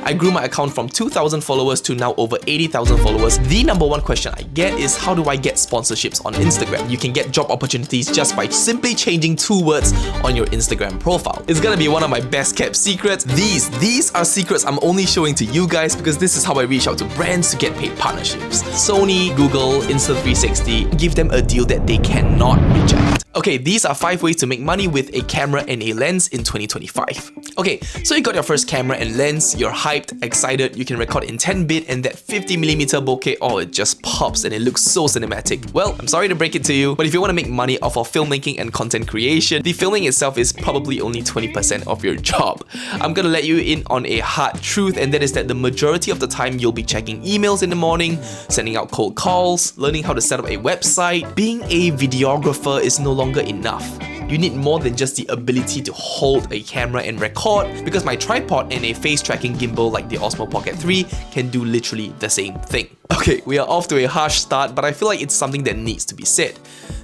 I grew my account from 2,000 followers to now over 80,000 followers. The number one question I get is, how do I get sponsorships on Instagram? You can get job opportunities just by simply changing 2 words on your Instagram profile. It's gonna be one of my best kept secrets. These are secrets I'm only showing to you guys because this is how I reach out to brands to get paid partnerships. Sony, Google, Insta360, give them a deal that they cannot reject. Okay, these are 5 ways to make money with a camera and a lens in 2025. Okay, so you got your first camera and lens, you're hyped, excited, you can record in 10-bit and that 50mm bokeh, oh, it just pops and it looks so cinematic. Well, I'm sorry to break it to you, but if you want to make money off of filmmaking and content creation, the filming itself is probably only 20% of your job. I'm gonna let you in on a hard truth, and that is that the majority of the time you'll be checking emails in the morning, sending out cold calls, learning how to set up a website. Being a videographer is no longer enough. You need more than just the ability to hold a camera and record, because my tripod and a face tracking gimbal like the Osmo Pocket 3 can do literally the same thing. Okay, we are off to a harsh start, but I feel like it's something that needs to be said.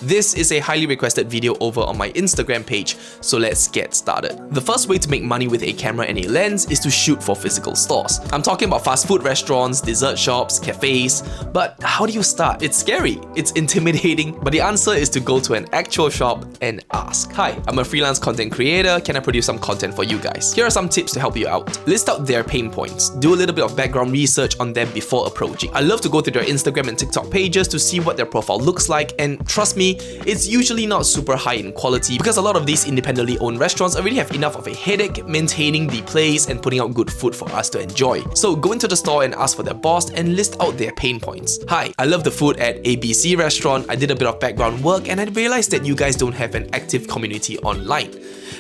This is a highly requested video over on my Instagram page, so let's get started. The first way to make money with a camera and a lens is to shoot for physical stores. I'm talking about fast food restaurants, dessert shops, cafes, but how do you start? It's scary, it's intimidating, but the answer is to go to an actual shop and ask. Hi, I'm a freelance content creator, can I produce some content for you guys? Here are some tips to help you out. List out their pain points, do a little bit of background research on them before approaching. I love to go to their Instagram and TikTok pages to see what their profile looks like, and trust me, it's usually not super high in quality because a lot of these independently owned restaurants already have enough of a headache maintaining the place and putting out good food for us to enjoy. So go into the store and ask for their boss and list out their pain points. Hi, I love the food at ABC restaurant. I did a bit of background work and I realized that you guys don't have an active community online.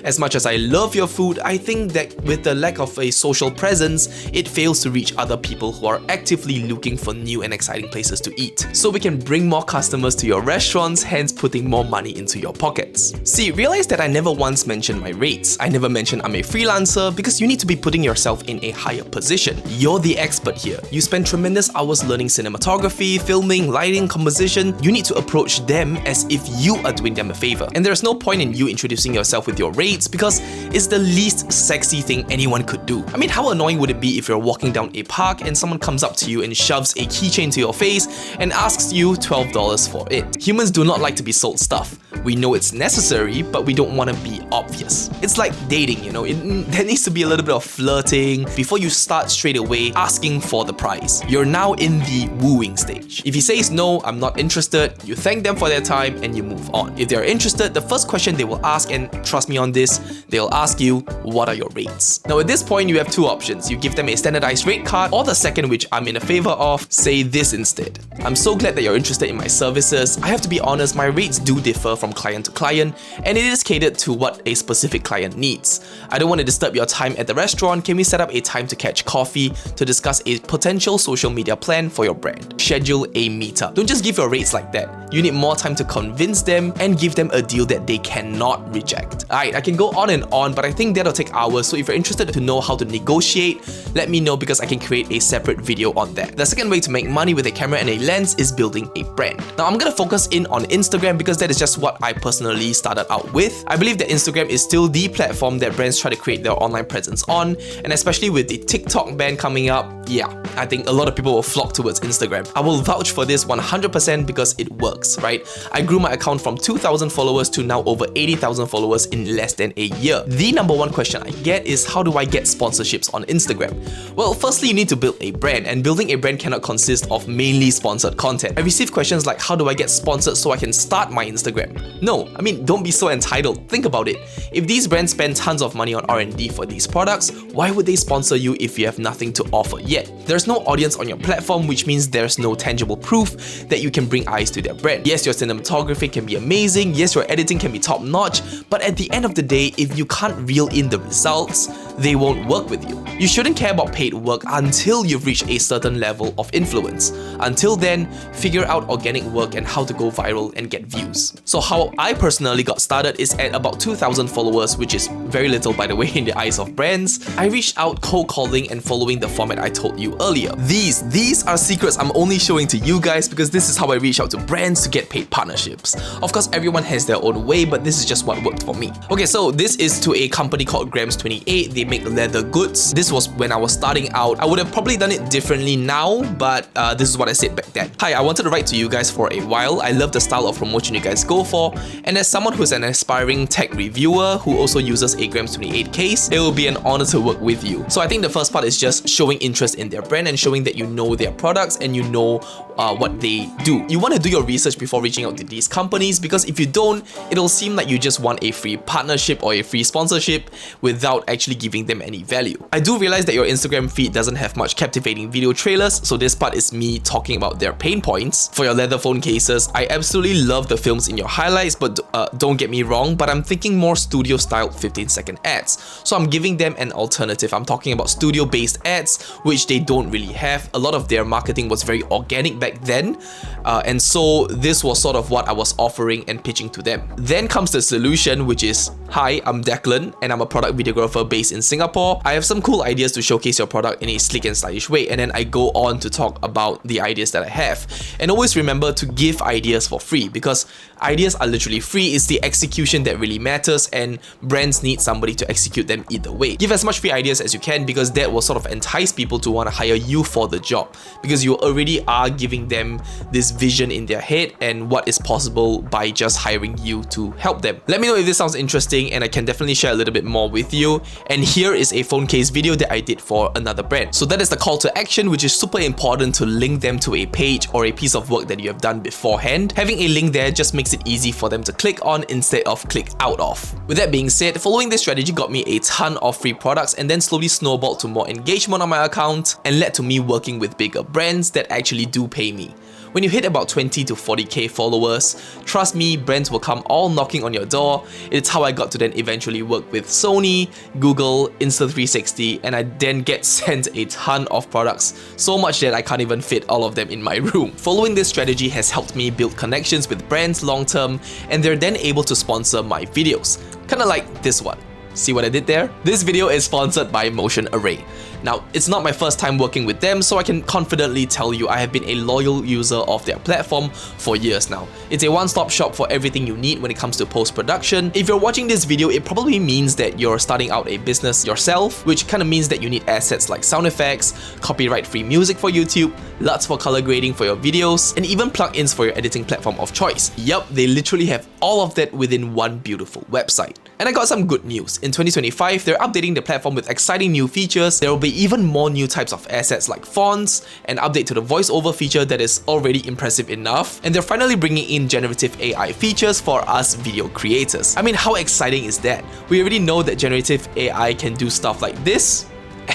As much as I love your food, I think that with the lack of a social presence, it fails to reach other people who are actively looking for new and exciting places to eat. So we can bring more customers to your restaurants, hence putting more money into your pockets. See, realize that I never once mentioned my rates. I never mentioned I'm a freelancer because you need to be putting yourself in a higher position. You're the expert here. You spend tremendous hours learning cinematography, filming, lighting, composition. You need to approach them as if you are doing them a favor. And there's no point in you introducing yourself with your rates because it's the least sexy thing anyone could do. I mean, how annoying would it be if you're walking down a park and someone comes up to you and shoves a keychain to your face and asks you $12 for it? Humans do not like to be sold stuff. We know it's necessary, but we don't want to be obvious. It's like dating, you know, there needs to be a little bit of flirting before you start straight away asking for the price. You're now in the wooing stage. If he says no, I'm not interested, you thank them for their time and you move on. If they're interested, the first question they will ask, and trust me on this, they'll ask you, what are your rates? Now at this point, you have 2 options. You give them a standardized rate card, or the second, which I'm in a favor of, say this instead. I'm so glad that you're interested in my services. I have to be honest, my rates do differ from client to client, and it is catered to what a specific client needs. I don't want to disturb your time at the restaurant. Can we set up a time to catch coffee to discuss a potential social media plan for your brand? Schedule a meetup. Don't just give your rates like that. You need more time to convince them and give them a deal that they cannot reject. Alright, I can go on and on, but I think that'll take hours, so if you're interested to know how to negotiate, let me know because I can create a separate video on that. The second way to make money with a camera and a lens is building a brand. Now I'm gonna focus in on Instagram because that is just what I personally started out with. I believe that Instagram is still the platform that brands try to create their online presence on, and especially with the TikTok ban coming up, yeah, I think a lot of people will flock towards Instagram. I will vouch for this 100% because it works, right? I grew my account from 2,000 followers to now over 80,000 followers in less than a year. The number one question I get is, how do I get sponsorships on Instagram? Well, firstly, you need to build a brand, and building a brand cannot consist of mainly sponsored content. I receive questions like, how do I get sponsored so I can start my Instagram? No, I mean, don't be so entitled. Think about it. If these brands spend tons of money on R&D for these products, why would they sponsor you if you have nothing to offer yet? There's no audience on your platform, which means there's no tangible proof that you can bring eyes to their brand. Yes, your cinematography can be amazing, yes, your editing can be top-notch, but at the end of the day, if you can't reel in the results, they won't work with you. You shouldn't care about paid work until you've reached a certain level of influence. Until then, figure out organic work and how to go viral and get views. So how I personally got started is at about 2,000 followers, which is very little by the way in the eyes of brands. I reached out cold calling and following the format I told you earlier. These are secrets I'm only showing to you guys because this is how I reach out to brands to get paid partnerships. Of course, everyone has their own way, but this is just what worked for me. Okay, so this is to a company called Grams28. They make leather goods. This was when I was starting out. I would have probably done it differently now, but this is what I said back then. Hi, I wanted to write to you guys for a while. I love the style of promotion you guys go for, and as someone who's an aspiring tech reviewer who also uses 8grams 28 case, it will be an honor to work with you. So I think the first part is just showing interest in their brand and showing that you know their products and you know what they do. You want to do your research before reaching out to these companies, because if you don't, it'll seem like you just want a free partnership or a free sponsorship without actually giving them any value. I do realize that your Instagram feed doesn't have much captivating video trailers, so this part is me talking about their pain points. For your leather phone cases, I absolutely love the films in your highlights, but don't get me wrong, but I'm thinking more studio style 15-second ads. So I'm giving them an alternative. I'm talking about studio based ads, which they don't really have. A lot of their marketing was very organic back then, and so this was sort of what I was offering and pitching to them. Then comes the solution, which is, hi, I'm Declan and I'm a product videographer based in Singapore. I have some cool ideas to showcase your product in a sleek and stylish way, and then I go on to talk about the ideas that I have. And always remember to give ideas for free, because ideas are literally free. It's the execution that really matters, and brands need somebody to execute them either way. Give as much free ideas as you can, because that will sort of entice people to want to hire you for the job, because you already are giving them this vision in their head and what is possible by just hiring you to help them. Let me know if this sounds interesting, and I can definitely share a little bit more with you. And here is a phone case video that I did for another brand. So that is the call to action, which is super important to link them to a page or a piece of work that you have done beforehand. Having a link there just makes it easy for them to click on instead of click out of. With that being said, following this strategy got me a ton of free products and then slowly snowballed to more engagement on my account and led to me working with bigger brands that actually do pay me. When you hit about 20 to 40k followers, trust me, brands will come all knocking on your door. It's how I got to then eventually work with Sony, Google, Insta360, and I then get sent a ton of products, so much that I can't even fit all of them in my room. Following this strategy has helped me build connections with brands long term, and they're then able to sponsor my videos. Kinda like this one. See what I did there? This video is sponsored by Motion Array. Now, it's not my first time working with them, so I can confidently tell you I have been a loyal user of their platform for years now. It's a one-stop shop for everything you need when it comes to post-production. If you're watching this video, it probably means that you're starting out a business yourself, which kind of means that you need assets like sound effects, copyright-free music for YouTube, LUTs for color grading for your videos, and even plugins for your editing platform of choice. Yup, they literally have all of that within one beautiful website. And I got some good news. In 2025, they're updating the platform with exciting new features. There will be even more new types of assets like fonts, an update to the voiceover feature that is already impressive enough, and they're finally bringing in generative AI features for us video creators. I mean, how exciting is that? We already know that generative AI can do stuff like this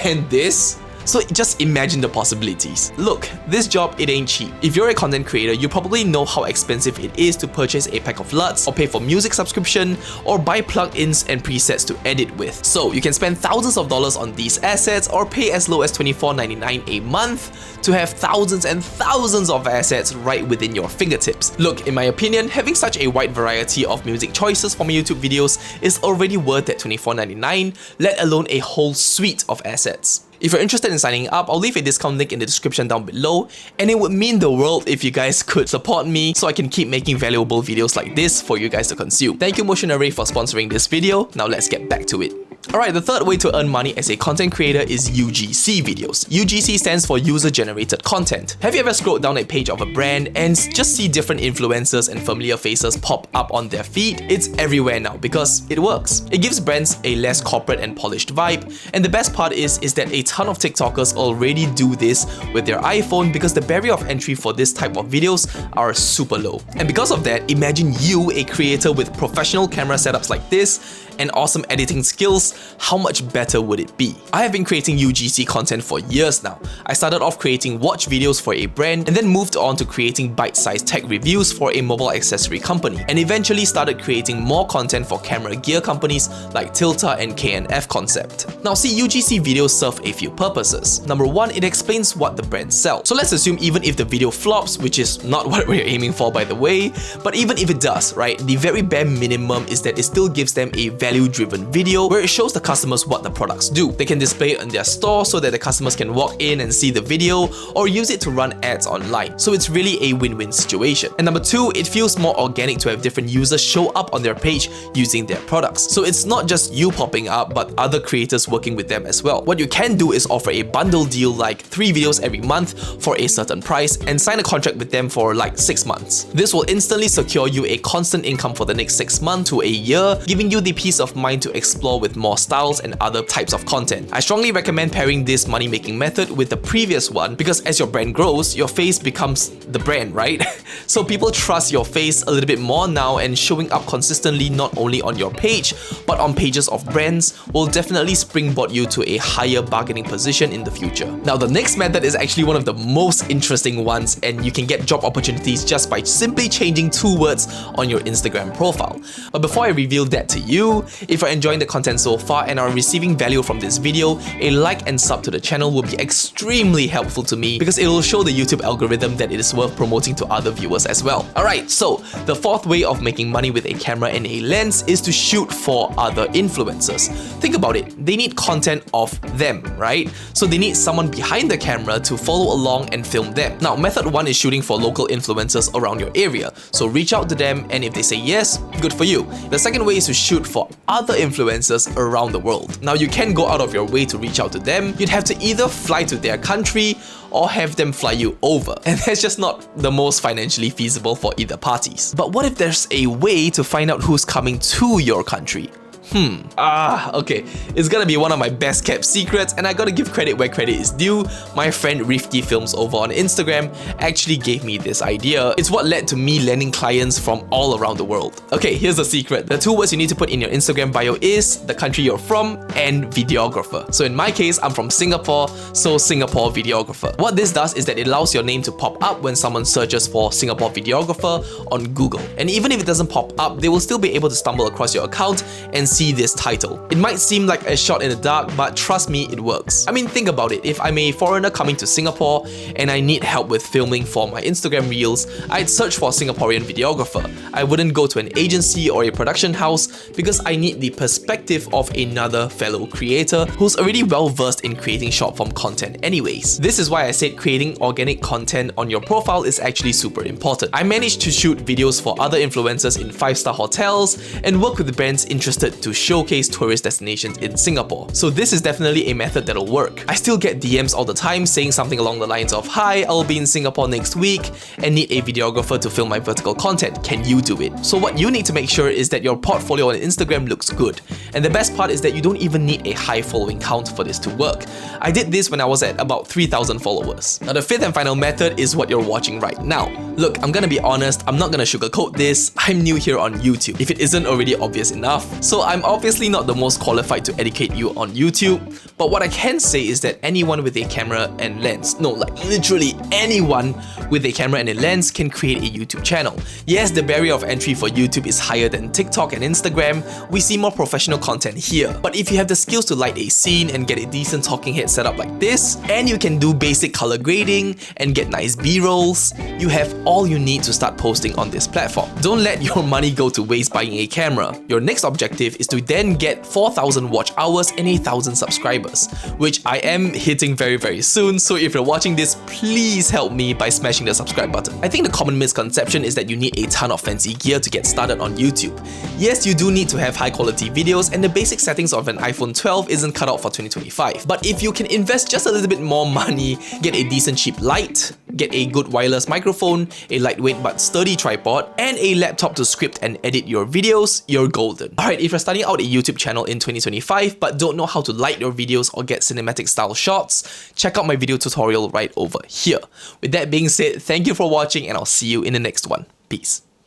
and this. So just imagine the possibilities. Look, this job, it ain't cheap. If you're a content creator, you probably know how expensive it is to purchase a pack of LUTs, or pay for music subscription, or buy plugins and presets to edit with. So you can spend thousands of dollars on these assets, or pay as low as $24.99 a month to have thousands and thousands of assets right within your fingertips. Look, in my opinion, having such a wide variety of music choices for my YouTube videos is already worth that $24.99, let alone a whole suite of assets. If you're interested in signing up, I'll leave a discount link in the description down below, and it would mean the world if you guys could support me so I can keep making valuable videos like this for you guys to consume. Thank you Motion Array for sponsoring this video. Now let's get back to it. Alright, the third way to earn money as a content creator is UGC videos. UGC stands for user-generated content. Have you ever scrolled down a page of a brand and just see different influencers and familiar faces pop up on their feed? It's everywhere now because it works. It gives brands a less corporate and polished vibe, and the best part is that a ton of TikTokers already do this with their iPhone because the barrier of entry for this type of videos are super low. And because of that, imagine you, a creator with professional camera setups like this and awesome editing skills, how much better would it be? I have been creating UGC content for years now. I started off creating watch videos for a brand and then moved on to creating bite-sized tech reviews for a mobile accessory company, and eventually started creating more content for camera gear companies like Tilta and K&F Concept. Now see, UGC videos serve a few purposes. Number one, it explains what the brand sells. So let's assume even if the video flops, which is not what we're aiming for by the way, but even if it does, right, the very bare minimum is that it still gives them a value-driven video where it shows the customers what the products do. They can display it in their store so that the customers can walk in and see the video, or use it to run ads online. So it's really a win-win situation. And number two, it feels more organic to have different users show up on their page using their products. So it's not just you popping up, but other creators working with them as well. What you can do is offer a bundle deal like 3 videos every month for a certain price and sign a contract with them for like 6 months. This will instantly secure you a constant income for the next 6 months to a year, giving you the peace of mind to explore with more styles and other types of content. I strongly recommend pairing this money-making method with the previous one because as your brand grows, your face becomes the brand, right? So people trust your face a little bit more now, and showing up consistently not only on your page but on pages of brands will definitely springboard you to a higher bargaining position in the future. Now the next method is actually one of the most interesting ones, and you can get job opportunities just by simply changing 2 words on your Instagram profile. But before I reveal that to you, if you're enjoying the content so far and are receiving value from this video, a like and sub to the channel will be extremely helpful to me because it will show the YouTube algorithm that it is worth promoting to other viewers as well. Alright, so the fourth way of making money with a camera and a lens is to shoot for other influencers. Think about it, they need content of them, right? So they need someone behind the camera to follow along and film them. Now, method 1 is shooting for local influencers around your area. So reach out to them, and if they say yes, good for you. The second way is to shoot for other influencers around the world. Now, you can go out of your way to reach out to them. You'd have to either fly to their country or have them fly you over. And that's just not the most financially feasible for either parties. But what if there's a way to find out who's coming to your country? Okay, it's gonna be one of my best kept secrets, and I gotta give credit where credit is due. My friend Rifty Films over on Instagram actually gave me this idea. It's what led to me landing clients from all around the world. Okay, here's the secret. The 2 words you need to put in your Instagram bio is the country you're from and videographer. So in my case, I'm from Singapore, so Singapore videographer. What this does is that it allows your name to pop up when someone searches for Singapore videographer on Google. And even if it doesn't pop up, they will still be able to stumble across your account and see this title. It might seem like a shot in the dark, but trust me, it works. I mean, think about it. If I'm a foreigner coming to Singapore and I need help with filming for my Instagram reels, I'd search for a Singaporean videographer. I wouldn't go to an agency or a production house because I need the perspective of another fellow creator who's already well versed in creating short form content anyways. This is why I said creating organic content on your profile is actually super important. I managed to shoot videos for other influencers in 5-star hotels and work with brands interested to showcase tourist destinations in Singapore. So this is definitely a method that'll work. I still get DMs all the time saying something along the lines of, "Hi, I'll be in Singapore next week and need a videographer to film my vertical content. Can you do it?" So what you need to make sure is that your portfolio on Instagram looks good. And the best part is that you don't even need a high following count for this to work. I did this when I was at about 3,000 followers. Now the fifth and final method is what you're watching right now. Look, I'm gonna be honest, I'm not gonna sugarcoat this. I'm new here on YouTube, if it isn't already obvious enough. So I'm obviously not the most qualified to educate you on YouTube, but what I can say is that anyone with a camera and lens, no, like literally anyone with a camera and a lens can create a YouTube channel. Yes, the barrier of entry for YouTube is higher than TikTok and Instagram. We see more professional content here. But if you have the skills to light a scene and get a decent talking head set up like this, and you can do basic color grading and get nice B-rolls, you have all you need to start posting on this platform. Don't let your money go to waste buying a camera. Your next objective is to then get 4,000 watch hours and 1,000 subscribers, which I am hitting very soon. So if you're watching this, please help me by smashing the subscribe button. I think the common misconception is that you need a ton of fancy gear to get started on YouTube. Yes, you do need to have high quality videos, and the basic settings of an iPhone 12 isn't cut out for 2025. But if you can invest just a little bit more money, get a decent cheap light, get a good wireless microphone, a lightweight but sturdy tripod, and a laptop to script and edit your videos, you're golden. Alright, if you're starting out a YouTube channel in 2025 but don't know how to light your videos or get cinematic style shots, check out my video tutorial right over here. With that being said, thank you for watching and I'll see you in the next one. Peace.